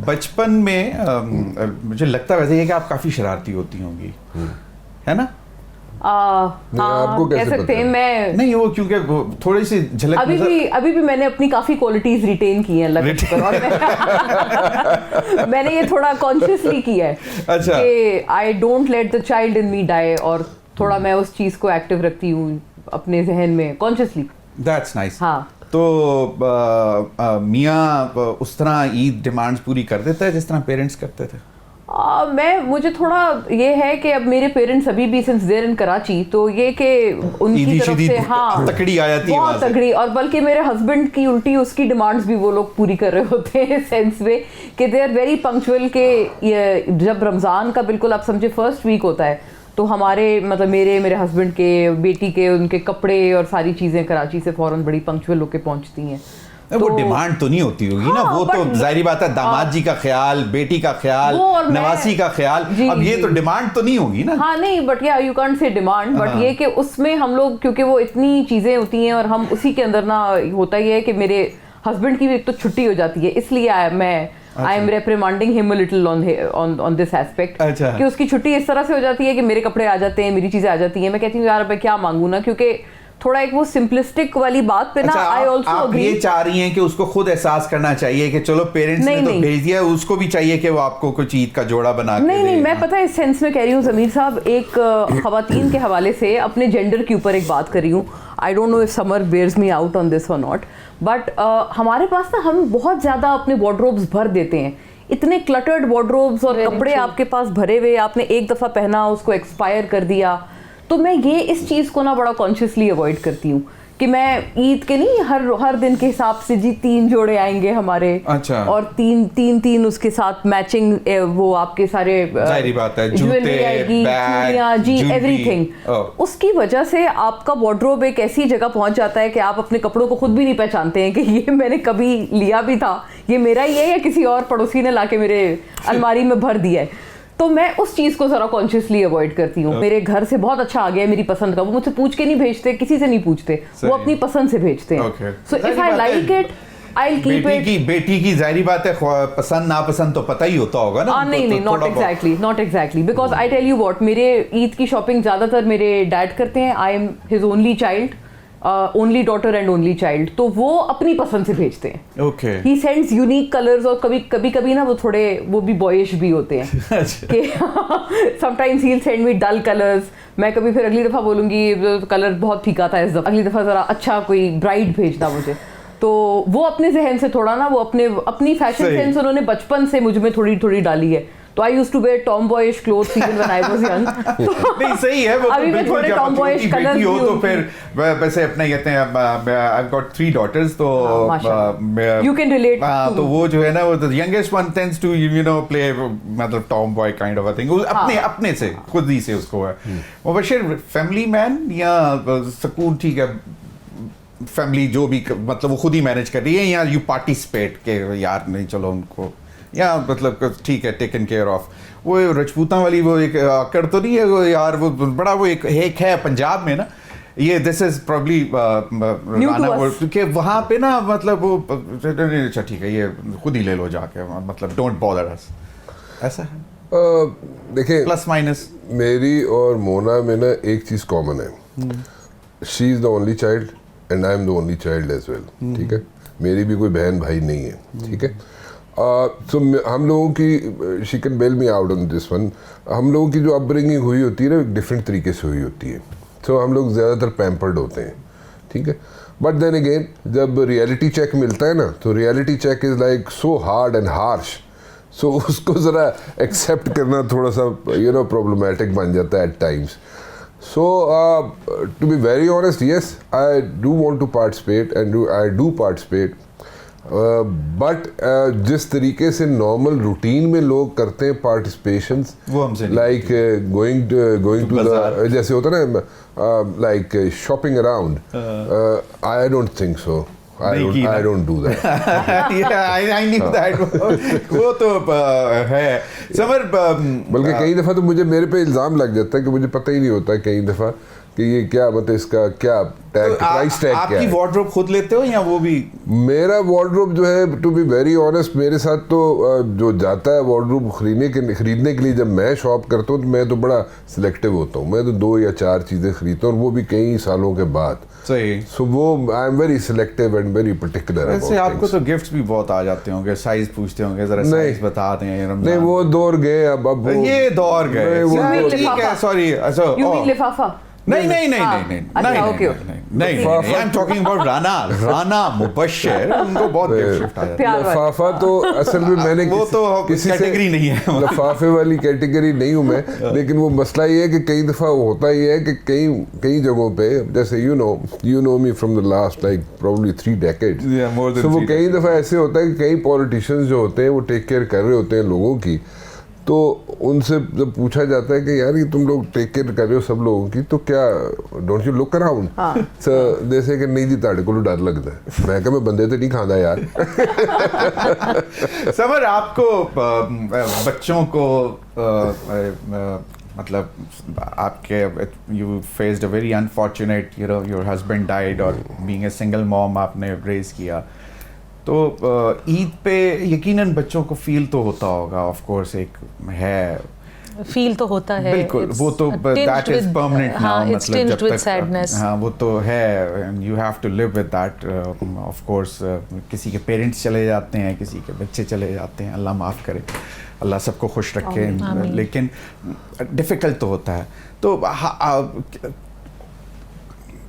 बचपन में मुझे लगता वैसे है कि आप काफी शरारती होती होंगी, है ना? आपको कह सकते हैं। मैं नहीं, वो क्योंकि थोड़ी सी झलक अभी भी मैंने अपनी काफी क्वालिटीज रिटेन की हैं और मैंने ये थोड़ा कॉन्शियसली किया है। अच्छा। कि I don't let the child in me die, और थोड़ा मैं उस चीज को एक्टिव रखती हूँ अपने जहन में कॉन्शियसली। That's nice. हाँ, तो मियाँ उस तरह ईद डिमांड्स पूरी कर देता है जिस तरह पेरेंट्स करते थे? मुझे थोड़ा ये है कि अब मेरे पेरेंट्स अभी भी सिंस देयर इन कराची, तो ये कि उनकी तरफ से हाँ तकड़ी आ जाती है, बहुत तकड़ी। और बल्कि मेरे हस्बैंड की उल्टी उसकी डिमांड्स भी वो लोग पूरी कर रहे होते हैं सेंस में कि दे आर वेरी पंक्चुअल। के जब रमज़ान का बिल्कुल आप समझे फर्स्ट वीक होता है, तो हमारे मतलब मेरे हस्बैंड के, बेटी के, उनके कपड़े और सारी चीज़ें कराची से फ़ौरन बड़ी पंक्चुअल होकर पहुँचती हैं। वो डिमांड तो नहीं होती होगी ना, वो तो जाहिर बात है दामाद जी का ख्याल, बेटी का ख्याल, नवासी का ख्याल, अब ये तो डिमांड तो नहीं होगी ना। हाँ नहीं, बट या you can't say demand, but ये कि उसमें हम लोग क्योंकि वो इतनी चीजें होती हैं और हम उसी के अंदर ना होता ही है कि मेरे हस्बैंड की भी एक तो छुट्टी हो जाती है, इसलिए I am reprimanding him a little on this aspect कि उसकी छुट्टी इस तरह से हो जाती है कि मेरे कपड़े आ जाते हैं, मेरी चीजें आ जाती हैं। मैं कहती हूँ यार मैं क्या मांगू ना, क्योंकि थोड़ा एक वो सिंपलिस्टिक वाली बात पे ना आई ऑल्सो अग्री। ये चाह रही हैं कि उसको खुद एहसास करना चाहिए कि चलो पेरेंट्स ने तो भेज दिया, उसको भी चाहिए कि वो आपको कुछ ईद का जोड़ा बना के नहीं, मैं पता है इस सेंस में कह रही हूँ ज़मीर साहब, एक ख़वातीन के हवाले से अपने जेंडर के ऊपर एक बात कर रही हूँ। I don't know if summer bears me out on this or not, but हमारे पास ना हम बहुत ज़्यादा अपने वार्डरोब्स भर देते हैं, इतने क्लटर्ड वार्डरोब्स और कपड़े आपके पास भरे हुए, आपने एक दफ़ा पहना उसको एक्सपायर कर दिया। तो मैं ये इस चीज़ को ना बड़ा कॉन्शियसली अवॉइड करती हूँ कि मैं ईद के नहीं हर दिन के हिसाब से जी 3 जोड़े आएंगे हमारे। अच्छा। और तीन उसके साथ मैचिंग वो आपके सारे जाहिर बात है, ज्वेलरी आएगी, चूड़ियाँ जी, एवरीथिंग। उसकी वजह से आपका वार्डरोब एक ऐसी जगह पहुंच जाता है कि आप अपने कपड़ों को खुद भी नहीं पहचानते हैं कि ये मैंने कभी लिया भी था, ये मेरा ही है या किसी और पड़ोसी ने लाके मेरे अलमारी में भर दिया है। तो मैं उस चीज़ को ज़रा कॉन्शियसली अवॉइड करती हूँ। मेरे घर से बहुत अच्छा आ गया है मेरी पसंद का, वो मुझसे पूछ के नहीं भेजते, किसी से नहीं पूछते, वो अपनी पसंद से भेजते हैं। So if I like it I will keep it. बेटी की जाहिर बात है पसंद नापसंद तो पता ही होता होगा ना। नहीं, not exactly because I tell you what, मेरे ईद की शॉपिंग ज़्यादातर मेरे डैड करते हैं। I am his only child, only daughter and only child, तो वो अपनी पसंद से भेजते हैं। Okay. He sends unique colours, और कभी ना वो थोड़े वो भी बॉयिश भी होते हैं कि sometimes he will send me dull colours. मैं कभी फिर अगली दफ़ा बोलूँगी कलर बहुत फीका था इस दफ़ा, अगली दफ़ा ज़रा अच्छा कोई ब्राइट भेजना मुझे। तो वो अपने जहन से थोड़ा ना, वो अपनी फैशन सेंस उन्होंने बचपन से मुझ में थोड़ी डाली है। तो I used to wear tomboyish clothes even when I was young. नहीं सही है, वो अभी मैं थोड़े टॉमबॉयिश कलर्स हो तो फिर वैसे अपना कहते हैं आई हैव गॉट 3 daughters, तो यू कैन रिलेट। तो वो जो है ना, वो the youngest one tends to play मतलब tomboy kind of a thing, अपने से खुद ही से उसको है। वो बशीर फैमिली मैन या सुकून, ठीक है फैमिली जो भी मतलब वो खुद ही मैनेज कर रही है, या यू पार्टिसिपेट के यार नहीं चलो उनको, या मतलब ठीक है टेकन केयर ऑफ? वो रजपूता वाली वो एक अकड़ तो नहीं है वो यार, वो बड़ा वो एक है पंजाब में ना, ये दिस इज प्रॉब्ली कि वहाँ पे ना मतलब वो अच्छा ठीक है ये खुद ही ले लो जाके, मतलब डोंट बॉदर अस, ऐसा है। देखिए प्लस माइनस मेरी और मोना में ना एक चीज़ कॉमन है, she is the only child and I am the only child as well. ठीक है, मेरी भी कोई बहन भाई नहीं है। ठीक है, तो हम लोगों की, she can bail me out on this one, हम लोगों की जो अपब्रिंगिंग हुई होती है ना एक डिफरेंट तरीके से हुई होती है, तो हम लोग ज़्यादातर पैम्पर्ड होते हैं। ठीक है, बट देन अगेन जब रियलिटी चेक मिलता है ना, तो reality check is like so hard and harsh, so उसको ज़रा एक्सेप्ट करना थोड़ा सा प्रॉब्लमेटिक बन जाता है at times. So to be very honest, yes, I do want to participate and I do participate, but जिस तरीके से नॉर्मल रूटीन में लोग करते हैं participations, like going to the, जैसे होता है ना like shopping around, I don't think so. I don't do that. Yeah, I knew that. वो तो है समर। बल्कि कई दफ़ा तो मेरे पे इल्ज़ाम लग जाता है कि मुझे पता ही नहीं होता कई दफ़ा कि ये क्या मतलब इसका क्या टैग प्राइस टैग क्या आपकी है। वार्डरोब खुद लेते हो या वो भी? मेरा वार्डरोब जो है, टू बी वेरी ऑनेस्ट, मेरे साथ तो जो जाता है वार्डरोब खरीदने के लिए, जब मैं शॉप करता हूँ तो मैं तो बड़ा सिलेक्टिव होता हूँ। मैं तो 2 या 4 चीज़ें खरीदता हूँ, और वो भी कई सालों के बाद। सही। सो वो I am very selective and very particular. वैसे आपको तो गिफ्ट्स भी बहुत आ जाते होंगे, साइज पूछते होंगे, जरा साइज बता दें। नहीं, वो दौर गए अब वो, ये दौर गए। ठीक है, सॉरी। You mean लिफाफा? नहीं, Okay. I am talking about Rana Mubashir, उनको बहुत गिफ्ट आ जाते हैं। लफाफा तो असल में मैंने वो तो किसी से कैटेगरी नहीं है। लफाफे वाली कैटेगरी नहीं हूँ मैं, लेकिन वो मसला ये है कि कई दफ़ा होता ये है कि कई जगहों पे, जैसे you know me from the last like probably 3 decades, so वो कई दफ़ा ऐसे होता है कि कई पॉलिटिशियंस जो होते हैं वो टेक केयर कर रहे होते हैं लोगों की, तो उनसे जब पूछा जाता है कि यार ये तुम लोग टेक केयर कर रहे हो सब लोगों की, तो क्या डोंट यू लुक अराउंड, जैसे कि नहीं जी ताड़े को डर लगता है। मैं कहा मैं बंदे तो नहीं खाना यार। समर, आपको बच्चों को मतलब आपके you faced a very unfortunate, your husband died, और बीइंग अ सिंगल मॉम आपने रेज किया, तो ईद पे यकीनन बच्चों को फील तो होता होगा, ऑफ कोर्स एक है फील तो होता है, बिल्कुल, वो तो दैट इज परमानेंट नाउ, मतलब जब तक सैडनेस, हाँ वो तो है, and you have to live with that. Of course किसी के पेरेंट्स चले जाते हैं, किसी के बच्चे चले जाते हैं, अल्लाह माफ़ करे, अल्लाह सबको खुश रखे, लेकिन डिफ़िकल्ट तो होता है। तो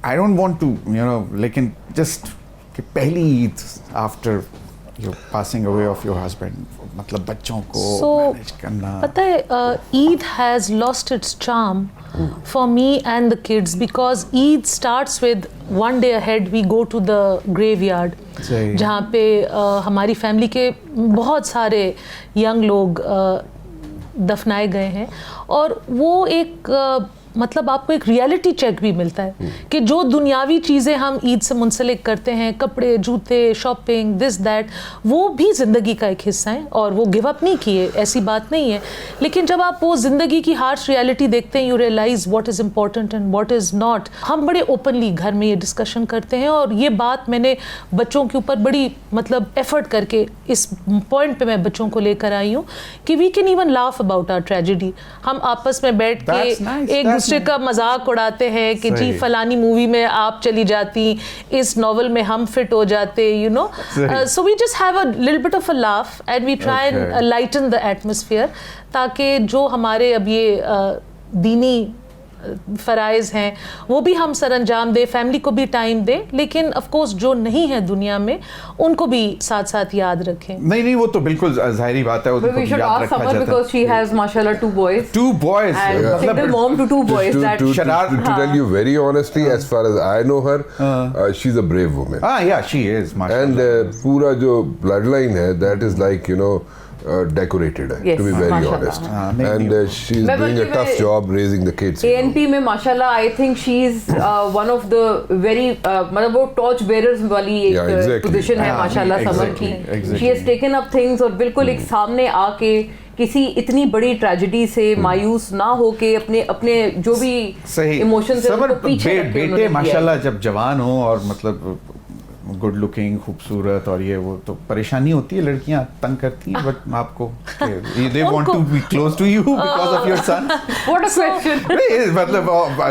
आई डोंट वांट टू लेकिन जस्ट कि पहली Eid after you passing away of your husband, मतलब बच्चों को मैनेज करना। पता है, Eid has lost its charm for me and the kids, because Eid starts with 1 day ahead we go to the graveyard, जहाँ पे हमारी फैमिली के बहुत सारे यंग लोग दफनाए गए हैं, और वो एक मतलब आपको एक रियलिटी चेक भी मिलता है कि जो दुनियावी चीज़ें हम ईद से मुंसलिक करते हैं, कपड़े, जूते, शॉपिंग, दिस दैट, वो भी ज़िंदगी का एक हिस्सा है, और वो गिव अप नहीं किए, ऐसी बात नहीं है। लेकिन जब आप वो ज़िंदगी की हार्श रियलिटी देखते हैं, you realise what is important and what is not. हम बड़े ओपनली घर में ये डिस्कशन करते हैं, और ये बात मैंने बच्चों के ऊपर बड़ी मतलब एफर्ट करके इस पॉइंट पे मैं बच्चों को लेकर आई हूँ कि we can even laugh about our tragedy. हम आपस में बैठ के एक दूसरे का मजाक उड़ाते हैं कि जी फलानी मूवी में आप चली जाती, इस नॉवल में हम फिट हो जाते, so we just have a little bit of a laugh and we try and lighten the atmosphere, ताकि जो हमारे अब ये दीनी फ़राइज़ हैं वो भी हम सर अंजाम दें, फैमिली को भी टाइम दें, लेकिन ऑफ कोर्स जो नहीं है दुनिया में उनको भी साथ साथ याद रखें। नहीं, वो तो बिल्कुल जाहिर बात है, we should ask Samar because she has mashallah 2 boys. 2 boys. And single mom to 2 boys. To tell you very honestly, as far as I know her, she's a brave woman. Yeah, she is, mashallah. And पूरा जो bloodline है, that is like decorated, yes, to be very mashallah. honest, and she's doing a tough job raising the kids. ANP में माशाल्लाह I think she's one of the very मतलब वो torch bearers वाली एक position है माशाल्लाह summer की। She has taken up things और बिल्कुल एक सामने आके किसी इतनी बड़ी ट्रेजेडी से मायूस ना होके अपने जो भी इमोशंस हैं उनको पीछे रख के बेटे माशाल्लाह जब जवान हो और मतलब गुड लुकिंग, खूबसूरत, और ये वो तो परेशानी होती है, लड़कियां तंग करती हैं, बट आपको they want to be close to you because of your son. What a question. मतलब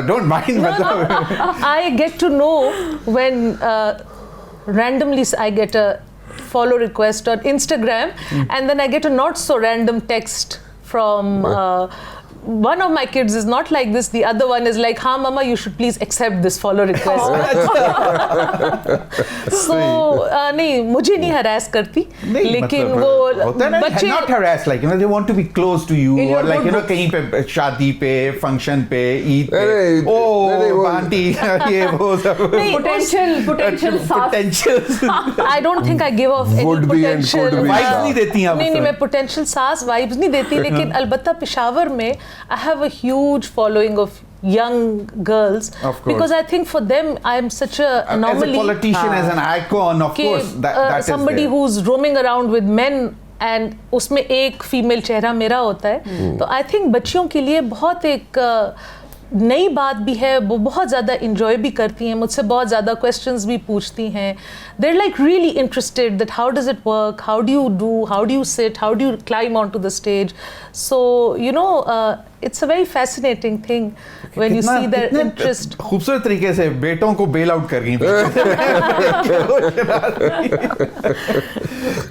don't mind, मतलब I get to know when randomly I get a follow request on Instagram, and then I get a not so random text from one of my kids is not like this, the other one is like, हाँ mama you should please accept this follow request. So नहीं, मुझे नहीं harass करती, लेकिन वो बच्चे not harass, like they want to be close to you, or like कहीं पे शादी पे, फंक्शन पे, ईद पे, ओ आंटी ये वो सब potential I don't think I give off any potential vibes नहीं देती हैं। नहीं, मैं potential सास vibes नहीं देती, लेकिन अलबत्ता पेशावर में I have a huge following of young girls, because I think for them I am such a anomaly. As a politician, as an icon, of course, that somebody is who's roaming around with men and उसमें एक female चेहरा मेरा होता है, तो I think बच्चियों के लिए बहुत एक नई बात भी है, वो बहुत ज़्यादा इंजॉय भी करती हैं, मुझसे बहुत ज़्यादा क्वेश्चंस भी पूछती हैं. They're like really interested that how does it work, how do you do, how do you sit, how do you climb onto the stage. So you know, it's a very fascinating thing when you see their interest. खूबसूरत तरीके से बेटों को bail out कर गई.